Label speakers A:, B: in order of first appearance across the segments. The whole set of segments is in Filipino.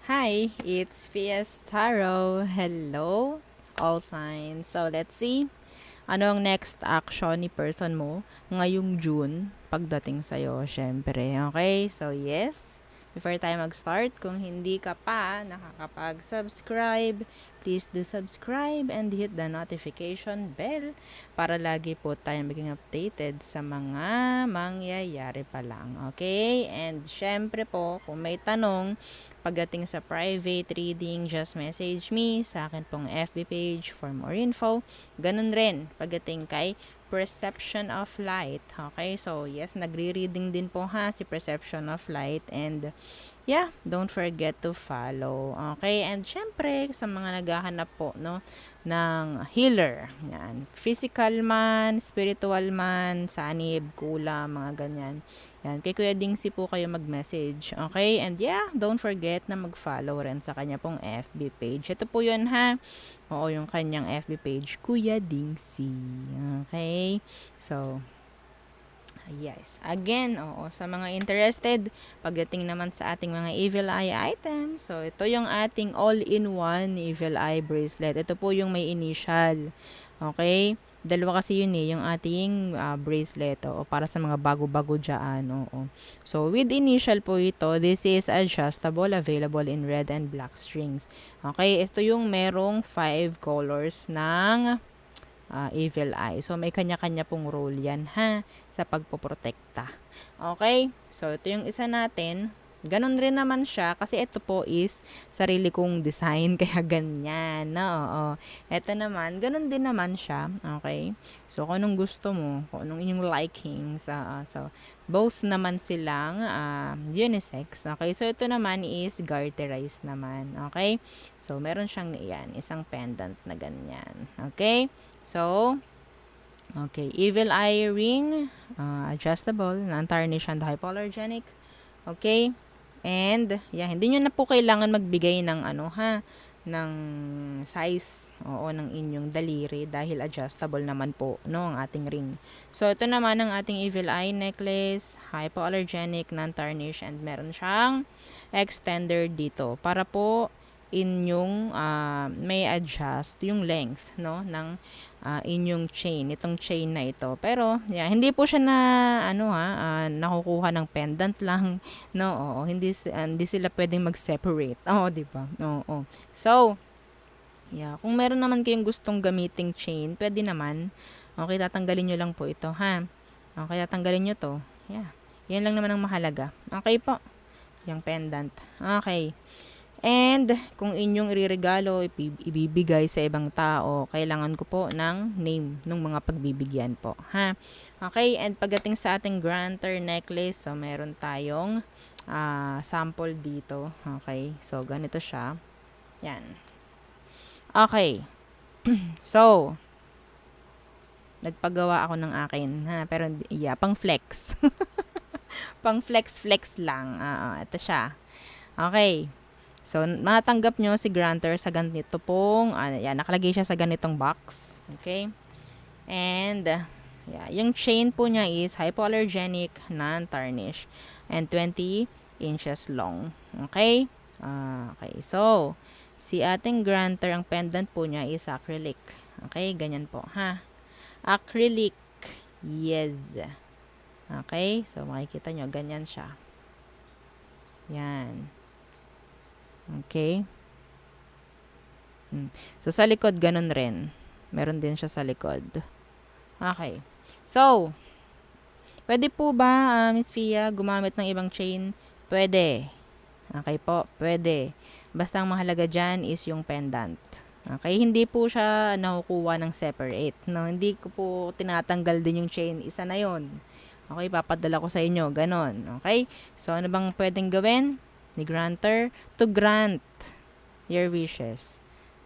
A: Hi, it's Fiestaro. Hello, all signs. So, let's see. Ano ang next action ni person mo ngayong June pagdating sa'yo, syempre. Okay? So, yes. Before tayo mag-start, kung hindi ka pa nakakapag-subscribe, please do subscribe and hit the notification bell para lagi po tayo maging updated sa mga mangyayari pa lang. Okay? And syempre po, kung may tanong pagdating sa private reading, just message me sa akin pong FB page for more info. Ganun rin pagdating kay Perception of Light. Okay? So, yes, nagre-reading din po ha si Perception of Light, and yeah, don't forget to follow. Okay? And syempre, sa mga naghahanap po, no, ng healer. Yan. Physical man, spiritual man, sanib, kula, mga ganyan. Yan. Kay Kuya Dingsi po kayo mag-message. Okay? And yeah, don't forget na mag-follow rin sa kanya pong FB page. Ito po yun ha. Oo, yung kanyang FB page, Kuya Dingsi. Okay? So, yes. Again, oo, sa mga interested, pagdating naman sa ating mga Evil Eye items, so ito yung ating all-in-one Evil Eye bracelet. Ito po yung may initial. Okay? Dalawa kasi yun yung ating bracelet, o para sa mga bago-bago dyan, oo. So, with initial po ito, this is adjustable, available in red and black strings. Okay? Ito yung merong 5 colors ng Evil Eye. So, may kanya-kanya pong role yan, ha, sa pagpoprotekta. Okay? So, ito yung isa natin. Ganon rin naman siya kasi ito po is sarili kong design kaya ganyan. No, oo. Ito naman, ganon din naman siya. Okay? So, kung anong gusto mo, kung anong inyong likings. So, both naman silang unisex. Okay? So, ito naman is garterized naman. Okay? So, meron siyang yan, isang pendant na ganyan. Okay? So, okay, Evil Eye Ring, adjustable, non-tarnish and hypoallergenic. Okay? And, yeah, hindi nyo na po kailangan magbigay ng ano ha, ng size, oo, ng inyong daliri dahil adjustable naman po, no, ang ating ring. So, ito naman ang ating Evil Eye necklace, hypoallergenic, non-tarnish, and meron siyang extender dito para po inyong may adjust yung length, no, ng inyong chain, itong chain na ito. Pero yeah, hindi po siya na ano nakukuha ng pendant lang, no. Oo, hindi sila pwedeng mag-separate. Oo, di ba? Oo. So, yeah, kung meron naman kayong gustong gamiting chain, pwede naman. Okay, tatanggalin nyo lang po ito, ha. Okay, tatanggalin nyo to. Yeah. Yan lang naman ang mahalaga. Okay po. Yung pendant. Okay. And kung inyong iririgalo, ibibigay sa ibang tao, kailangan ko po ng name ng mga pagbibigyan po, ha? Okay, and pagdating sa ating granter necklace, so meron tayong sample dito. Okay, so ganito siya. Yan. Okay. So, nagpagawa ako ng akin, ha? Pero, yeah, pang flex. Pang flex lang. Ito siya. Okay. So, matanggap nyo si granter sa ganito pong, yan, nakalagay siya sa ganitong box. Okay? And, yeah, yung chain po niya is hypoallergenic, non-tarnish, and 20 inches long. Okay? Okay, so, si ating granter, ang pendant po niya is acrylic. Okay, ganyan po, ha? Acrylic. Yes. Okay, so makikita nyo, ganyan siya. Yan. Okay. So, sa likod, ganun rin. Meron din siya sa likod. Okay. So, pwede po ba, Miss Fia, gumamit ng ibang chain? Pwede. Okay po, pwede. Basta ang mahalaga dyan is yung pendant. Okay, hindi po siya nakukuha ng separate. No? Hindi ko po tinatanggal din yung chain. Isa na yon. Okay, papadala ko sa inyo. Ganon. Okay? So, ano bang pwedeng gawin ni granter? To grant your wishes.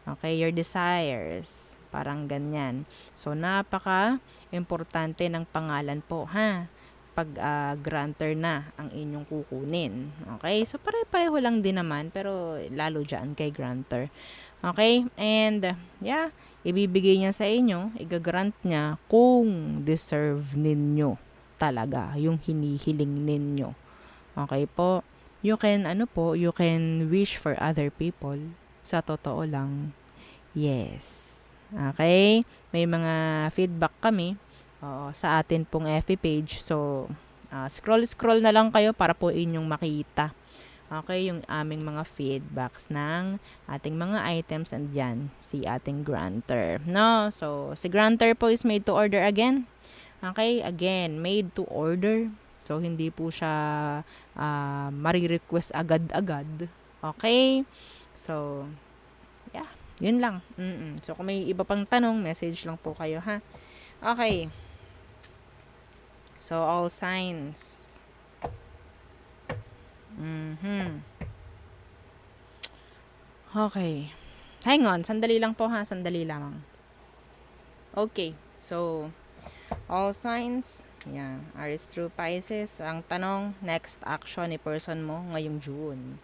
A: Okay, your desires. Parang ganyan. So, napaka-importante ng pangalan po, ha? Pag granter na ang inyong kukunin. Okay? So, pare-pareho lang din naman, pero lalo dyan kay granter. Okay? And, yeah, ibibigay niya sa inyo, igagrant niya kung deserve ninyo talaga yung hinihiling ninyo. Okay po? you can wish for other people. Sa totoo lang. Yes. Okay? May mga feedback kami sa atin pong FB page. So, scroll na lang kayo para po inyong makita. Okay, yung aming mga feedbacks ng ating mga items and yan, si ating granter. No? So, si granter po is made to order again. Okay, again, made to order. So, hindi po siya marirequest agad-agad. Okay? So, yeah, yun lang. So, kung may iba pang tanong, message lang po kayo, ha? Okay. So, all signs. Okay. Hang on, sandali lang po, ha? Sandali lang. Okay. So, all signs, yeah, Aries through Pisces. Ang tanong, next action ni person mo ngayong June.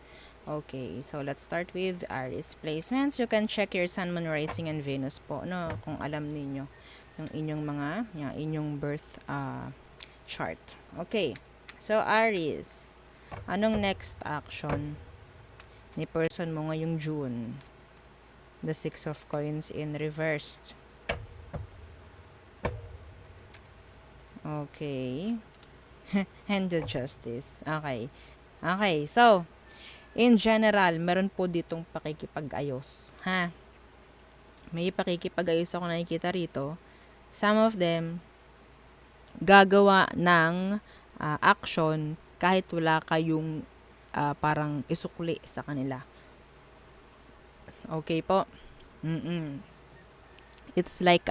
A: Okay, so let's start with Aries placements. You can check your Sun, Moon, Rising, and Venus po, no? Kung alam ninyo yung inyong yung inyong birth chart. Okay, so Aries, anong next action ni person mo ngayong June? The Six of Coins in reversed. Okay. And the Justice. Okay. Okay, so, in general, meron po ditong pakikipag-ayos. Ha? May pakikipag-ayos ako nakikita rito. Some of them, gagawa ng action kahit wala kayong parang isukli sa kanila. Okay po? It's like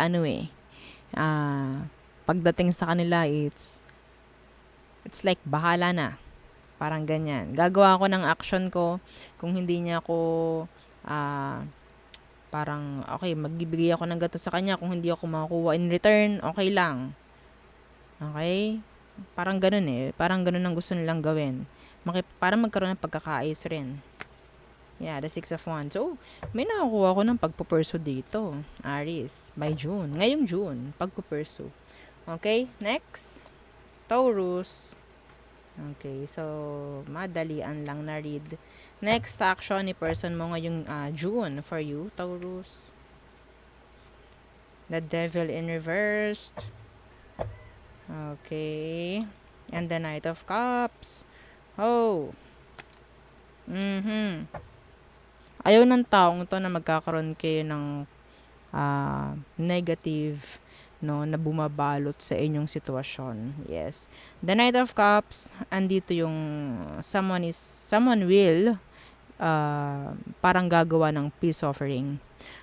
A: pagdating sa kanila, it's like bahala na. Parang ganyan. Gagawa ako ng action ko. Kung hindi niya ako parang, okay, magbibigay ako ng gato sa kanya. Kung hindi ako makakuha in return, okay lang. Okay? Parang ganun Parang ganun ang gusto nilang gawin. Para magkaroon ng pagkakaayos rin. Yeah, the Six of Wands. So, may nakakuha ko ng pagpupursue dito. Aries, by June. Ngayong June, pagpupursue. Okay, next. Taurus. Okay, so, madalian lang na read. Next action ni person mo ngayong June for you, Taurus. The Devil in reversed. Okay. And the Knight of Cups. Oh. Ayaw ng taong to na magkakaroon kayo ng negative, no, na bumabalot sa inyong sitwasyon. Yes. The Knight of Cups, andito yung someone will parang gagawa ng peace offering.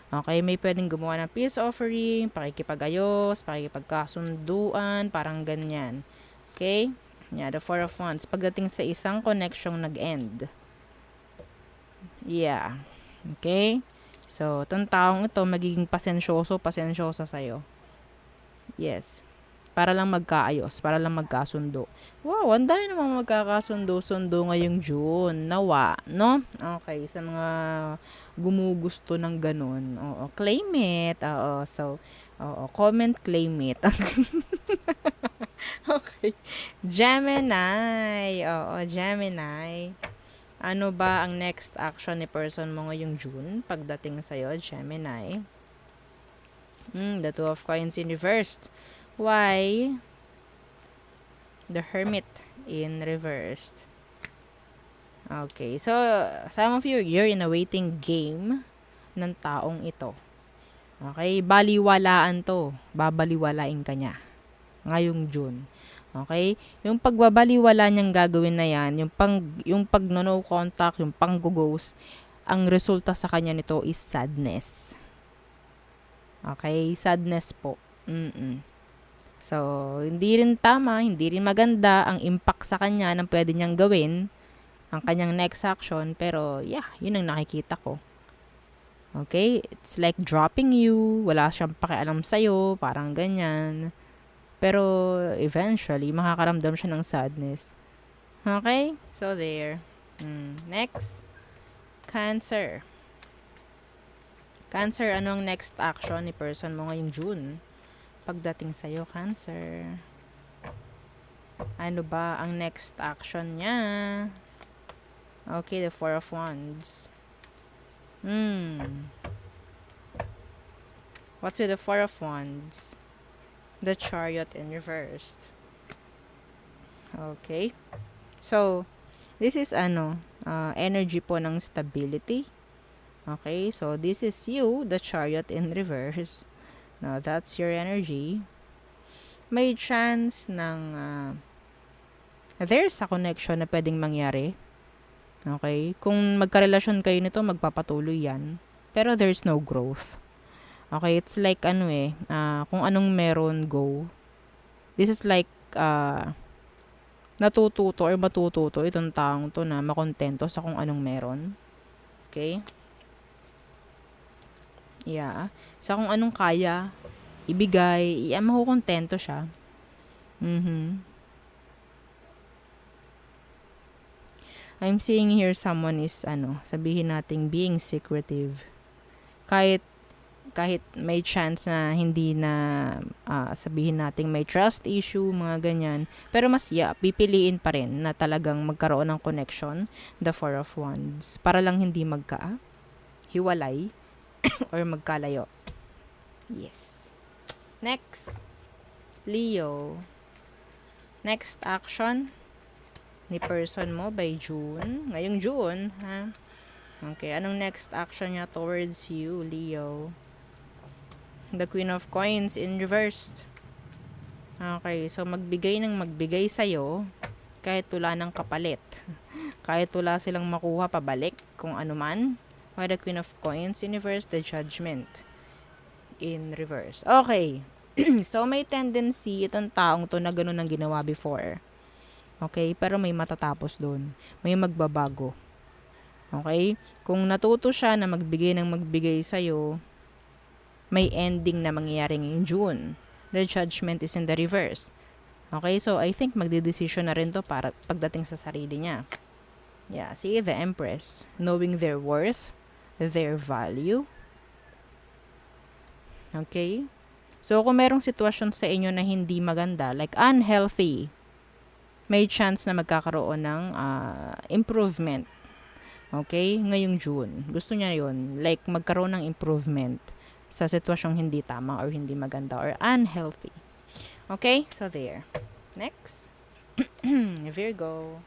A: Okay, may pwedeng gumawa ng peace offering, pakikipag-ayos, pakikipagkasunduan, parang ganyan. Okay? Yeah, the Four of Wands. Pagdating sa isang connection'ng nag-end. Yeah. Okay? So, itong taong ito, magiging pasensyosa sa'yo. Yes. Para lang magkaayos, para lang magkasundo. Wow, ang dami namang magkakasundo-sundo ngayong June. Nawa, no? Okay, sa mga gumugusto ng ganun. Oo, claim it. Oo, so, comment, claim it. Okay. Gemini. Oo, Gemini. Ano ba ang next action ni person mo ngayong June pagdating sa'yo, Gemini? The Two of Coins in reversed. Why? The Hermit in reversed. Okay, so some of you, you're in a waiting game ng taong ito. Okay, baliwalaan to. Babaliwalain ka niya ngayong June. Okay? Yung pagbabaliwala niyang gagawin na yan, yung pag no contact, yung pang-ghost, ang resulta sa kanya nito is sadness. Okay? Sadness po. So, hindi rin tama, hindi rin maganda ang impact sa kanya ng pwede niyang gawin, ang kanyang next action, pero yeah, yun ang nakikita ko. Okay? It's like dropping you, wala siyang pakialam sa'yo, parang ganyan. Pero, eventually, makakaramdam siya ng sadness. Okay? So, there. Next. Cancer. Cancer, anong next action ni person mo ngayong June? Pagdating sa'yo, Cancer. Ano ba ang next action niya? Okay, the Four of Wands. Hmm. What's with the Four of Wands? The Chariot in reversed. Okay. So, this is energy po ng stability. Okay, so this is you, the Chariot in reverse. Now, that's your energy. May chance ng there's a connection na pwedeng mangyari. Okay? Kung magkarelasyon kayo nito, magpapatuloy yan. Pero there's no growth. Okay? It's like kung anong meron, go. This is like natututo or matututo itong taong to na makontento sa kung anong meron. Okay? Yeah. Sa kung anong kaya ibigay, makukontento siya. I'm seeing here someone is sabihin nating being secretive. Kahit may chance na hindi na sabihin nating may trust issue, mga ganyan. Pero mas pipiliin pa rin na talagang magkaroon ng connection, the Four of Wands. Para lang hindi hiwalay or magkalayo. Yes. Next, Leo. Next action ni person mo by June. Ngayong June, ha? Okay, anong next action niya towards you, Leo? The Queen of Coins in reversed. Okay, so magbigay sa'yo kahit wala ng kapalit. Kahit wala silang makuha pabalik, kung ano man. Why the Queen of Coins in reverse, the Judgment in reverse. Okay. So, may tendency itong taong to na ganun ang ginawa before. Okay? Pero may matatapos doon. May magbabago. Okay? Kung natuto siya na magbigay sa'yo, may ending na mangyayari ngayong June. The Judgment is in the reverse. Okay? So, I think magdedesisyon na rin to para pagdating sa sarili niya. Yeah. See, the Empress. Knowing their worth, their value. Okay? So, kung merong sitwasyon sa inyo na hindi maganda, like unhealthy, may chance na magkakaroon ng improvement. Okay? Ngayong June. Gusto niya yun. Like, magkaroon ng improvement sa sitwasyong hindi tama or hindi maganda or unhealthy. Okay? So, there. Next. Virgo.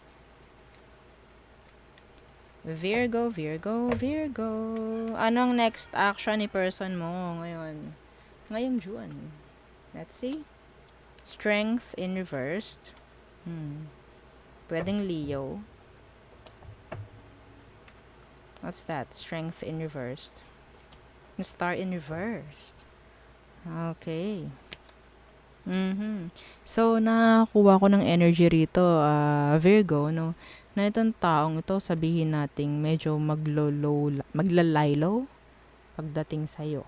A: Virgo, Virgo, Virgo. Anong next action ni person mo ngayon? Ngayong June. Let's see. Strength in reversed. Pwedeng Leo. What's that? Strength in reversed. Star in reversed. Okay. So, nakakuha ko ng energy rito, Virgo, no? Na itong taong ito, sabihin nating medyo maglalaylo pagdating sa'yo.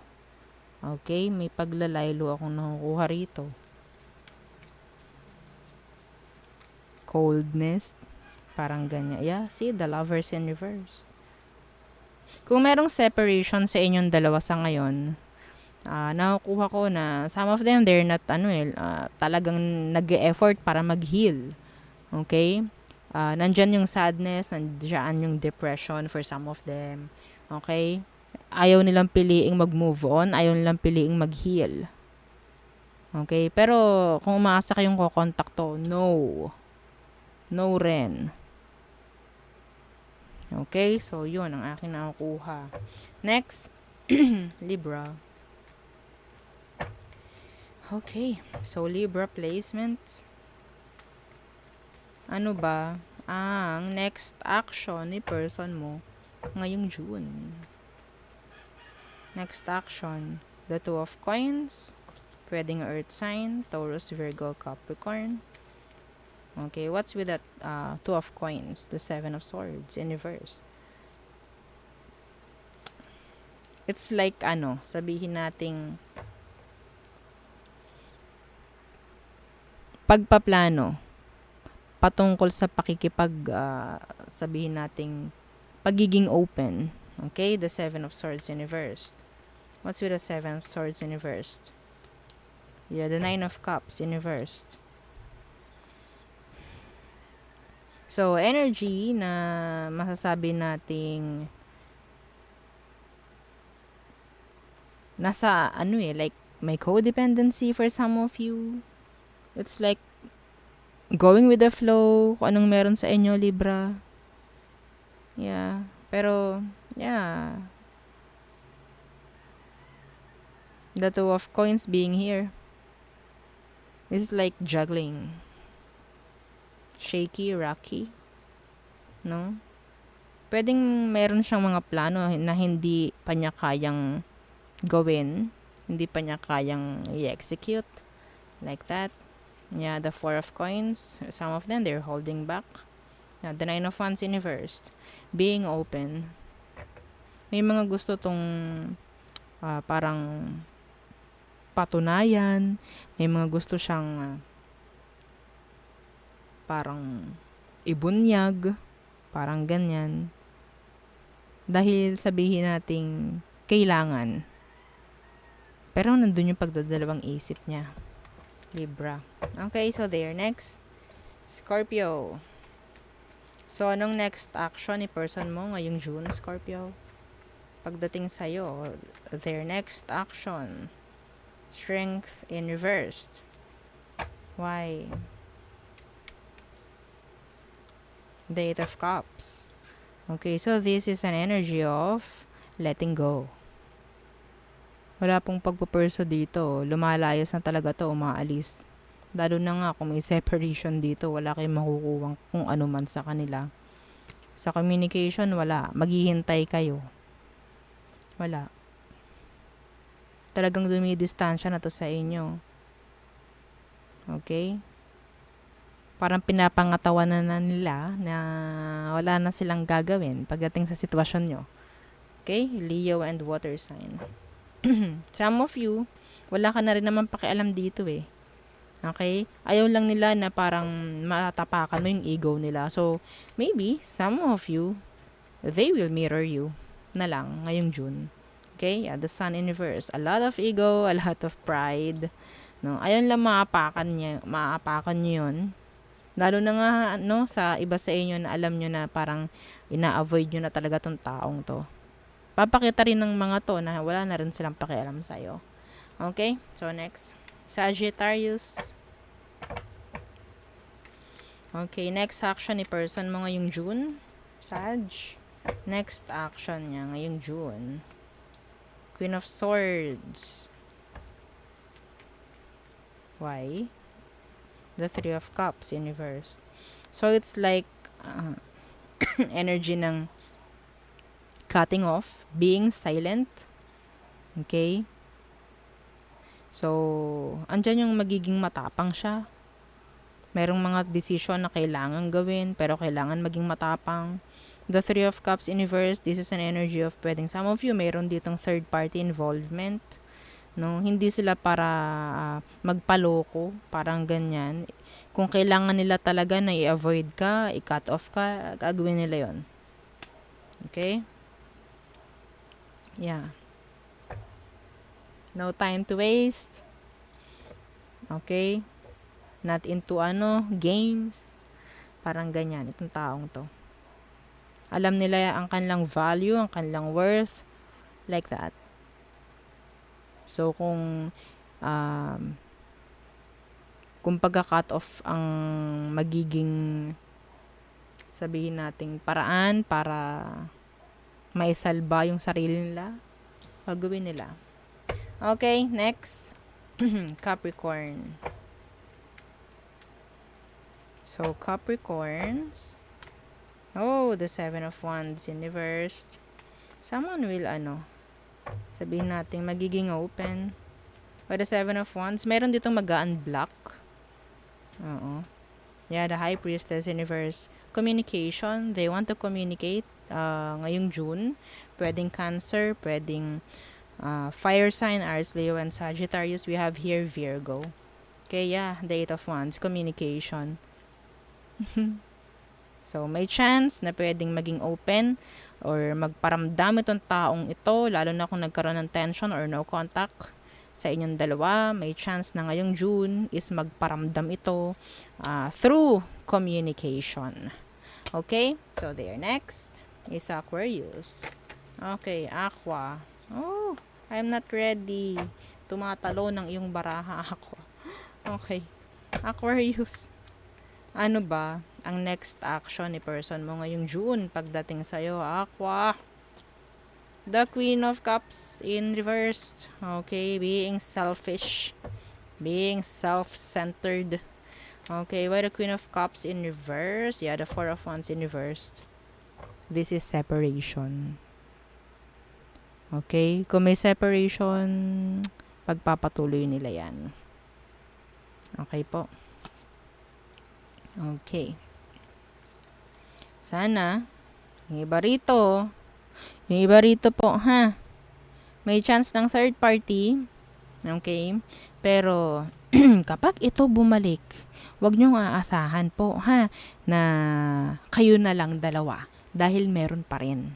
A: Okay? May paglalaylo akong nakukuha rito. Coldness. Parang ganyan. Yeah, see, the Lovers in reverse. Kung merong separation sa inyong dalawa sa ngayon, nakukuha ko na some of them, they're not, talagang nag-e-effort para mag-heal. Okay? Nandyan yung sadness, nandyan yung depression for some of them. Okay? Ayaw nilang piliing mag-move on, ayaw nilang piliing mag-heal. Okay? Pero, kung umaasa kayong kukontakto, no. No rin. Okay? So, yun ang akin nakukuha. Next, Libra. Okay. So, Libra placements. Ano ba ang next action ni person mo ngayong June? Next action, the Two of Coins. Pwedeng Earth sign, Taurus, Virgo, Capricorn. Okay, what's with that Two of Coins? The Seven of Swords in reverse. It's like sabihin nating pagpaplano patungkol sa sabihin nating pagiging open. Okay, the Seven of Swords in reverse. What's with the Seven of Swords in reverse? Yeah, the Nine of Cups in reverse. So, energy na masasabi nating nasa ano like may codependency for some of you. It's like going with the flow, kung anong meron sa inyo, Libra. Yeah. Pero, yeah. The Two of Coins being here is like juggling. Shaky, rocky. No? Pwedeng meron siyang mga plano na hindi pa niya kayang gawin. Hindi pa niya kayang i-execute. Like that. Yeah, the Four of Coins. Some of them, they're holding back. Yeah, the Nine of Wands in reverse. Being open. May mga gusto tong parang patunayan. May mga gusto siyang parang ibunyag. Parang ganyan. Dahil sabihin nating kailangan. Pero nandun yung pagdadalawang isip niya. Libra. Okay, so there. Next. Scorpio. So, anong next action ni person mo ngayong June, Scorpio? Pagdating sa'yo, their next action. Strength in reversed. Why? The Eight of Cups. Okay, so this is an energy of letting go. Wala pong pagpuperso dito. Lumalayas na talaga to, umaalis. Lalo na nga kung may separation dito, wala kayong makukuwang kung ano man sa kanila. Sa communication, wala. Maghihintay kayo. Wala. Talagang dumidistansya na to sa inyo. Okay? Parang pinapangatawanan na nila na wala na silang gagawin pagdating sa sitwasyon nyo. Okay? Leo and water sign. Some of you, wala ka na rin naman pakialam dito eh. Okay? Ayaw lang nila na parang matatapakan mo yung ego nila. So, maybe, some of you, they will mirror you na lang ngayong June. Okay? Yeah, the Sun in reverse. A lot of ego, a lot of pride. No? Ayaw lang maapakan nyo yun. Lalo na nga, no, sa iba sa inyo na alam nyo na parang ina-avoid nyo na talaga tong taong to. Papakita rin ng mga to na wala na rin silang pakialam sa'yo. Okay? So, next. Sagittarius. Okay, next action ni person mo ngayong June. Sag. Next action niya ngayong June. Queen of Swords. Why? The Three of Cups in reverse. So, it's like energy ng cutting off, being silent. Okay? So, andyan yung magiging matapang siya. Merong mga decision na kailangan gawin, pero kailangan maging matapang. The Three of Cups in reverse, this is an energy of pwedeng some of you, mayroon ditong third party involvement. No? Hindi sila para magpaloko, parang ganyan. Kung kailangan nila talaga na i-avoid ka, i-cut off ka, gagawin nila yon. Okay? Yeah. No time to waste. Okay? Not into games. Parang ganyan, itong taong to. Alam nila ang kanilang value, ang kanilang worth. Like that. So, kung pagka-cut off ang magiging sabihin nating paraan para maisalba yung sarili nila, gagawin nila. Okay, next. Capricorn. So, Capricorns. Oh, the Seven of Wands in reversed. Someone will, sabihin natin, magiging open. By the Seven of Wands, meron ditong mag-unblock. Oo. Yeah, the High Priestess in reverse. Communication. They want to communicate ngayong June. Pwedeng Cancer, pwedeng fire sign, Aries, Leo, and Sagittarius. We have here Virgo. Okay, yeah, the Eight of Wands, communication. So, may chance na pwedeng maging open or magparamdam itong taong ito, lalo na kung nagkaroon ng tension or no contact sa inyong dalawa. May chance na ngayong June is magparamdam ito through communication. Okay? So, there. Next is Aquarius. Okay, Aqua. Oh, I'm not ready. Tumatalo ng iyong baraha ako. Okay. Aquarius. Ano ba ang next action ni person mo ngayong June pagdating sa'yo, Aqua? The Queen of Cups in reversed. Okay, being selfish. Being self-centered. Okay, why the Queen of Cups in reverse? Yeah, the Four of Wands in reversed. This is separation. Okay, kung may separation, pagpapatuloy nila yan. Okay po. Okay. Sana, yung iba rito po, ha? May chance ng third party. Okay? Pero, kapag ito bumalik, wag niyong aasahan po, ha? Na kayo na lang dalawa. Dahil meron pa rin.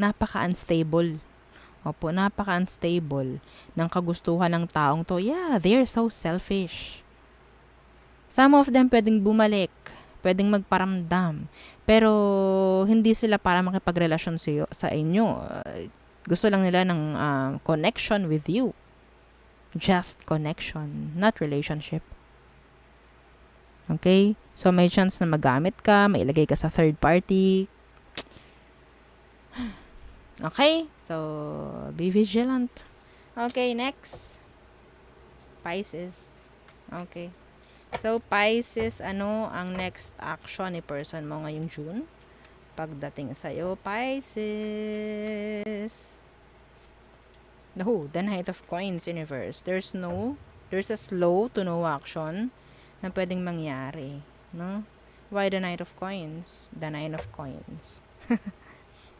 A: Napaka-unstable. Opo, napaka-unstable ng kagustuhan ng taong to. Yeah, they're so selfish. Some of them pwedeng bumalik, pwedeng magparamdam, pero hindi sila para makipagrelasyon sa inyo. Gusto lang nila ng connection with you. Just connection, not relationship. Okay? So, may chance na magamit ka, mailagay ka sa third party. Okay? So, be vigilant. Okay, next. Pisces. Okay. So, Pisces, ano ang next action ni person mo ngayong June? Pagdating sa'yo, Pisces. No, the Knight of Coins in reverse. There's a slow to no action na pwedeng mangyari. No? Why the Knight of Coins? The Nine of Coins.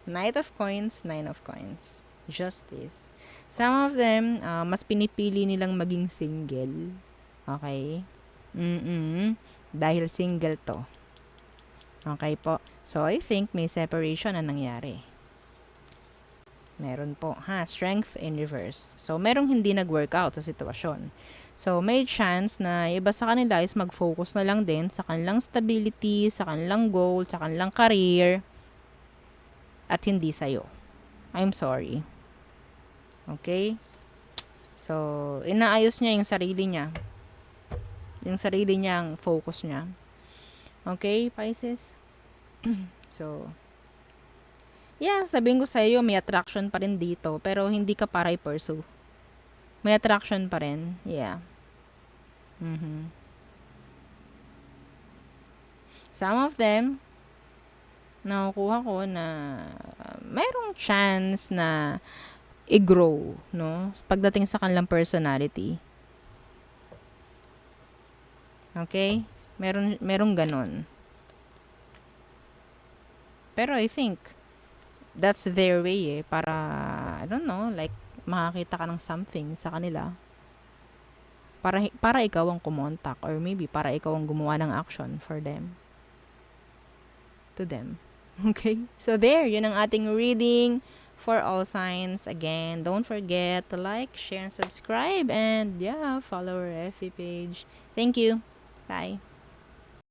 A: Knight of Coins, Nine of Coins. Justice. Some of them, mas pinipili nilang maging single. Okay? Dahil single to. Okay po. So, I think may separation na nangyari. Meron po. Strength in reverse. So, merong hindi nag-workout sa sitwasyon. So, may chance na iba sa kanila is mag-focus na lang din sa kanilang stability, sa kanilang goal, sa kanilang career, at hindi sa'yo. I'm sorry. Okay? So, inaayos niya yung sarili niya. Yung sarili niyang focus niya. Okay, Pisces? So, yeah, sabihin ko sa iyo, may attraction pa rin dito, pero hindi ka para i-pursue. May attraction pa rin. Yeah. Some of them, nakukuha ko na mayroong chance na i-grow, no? Pagdating sa kanilang personality. Okay? Merong ganon. Pero I think, that's their way para, I don't know, like, makakita ka ng something sa kanila. Para ikaw ang kumontak, or maybe para ikaw ang gumawa ng action for them. To them. Okay? So there, yun ang ating reading for all signs. Again, don't forget to like, share, and subscribe. And yeah, follow our FB page. Thank you. Bye.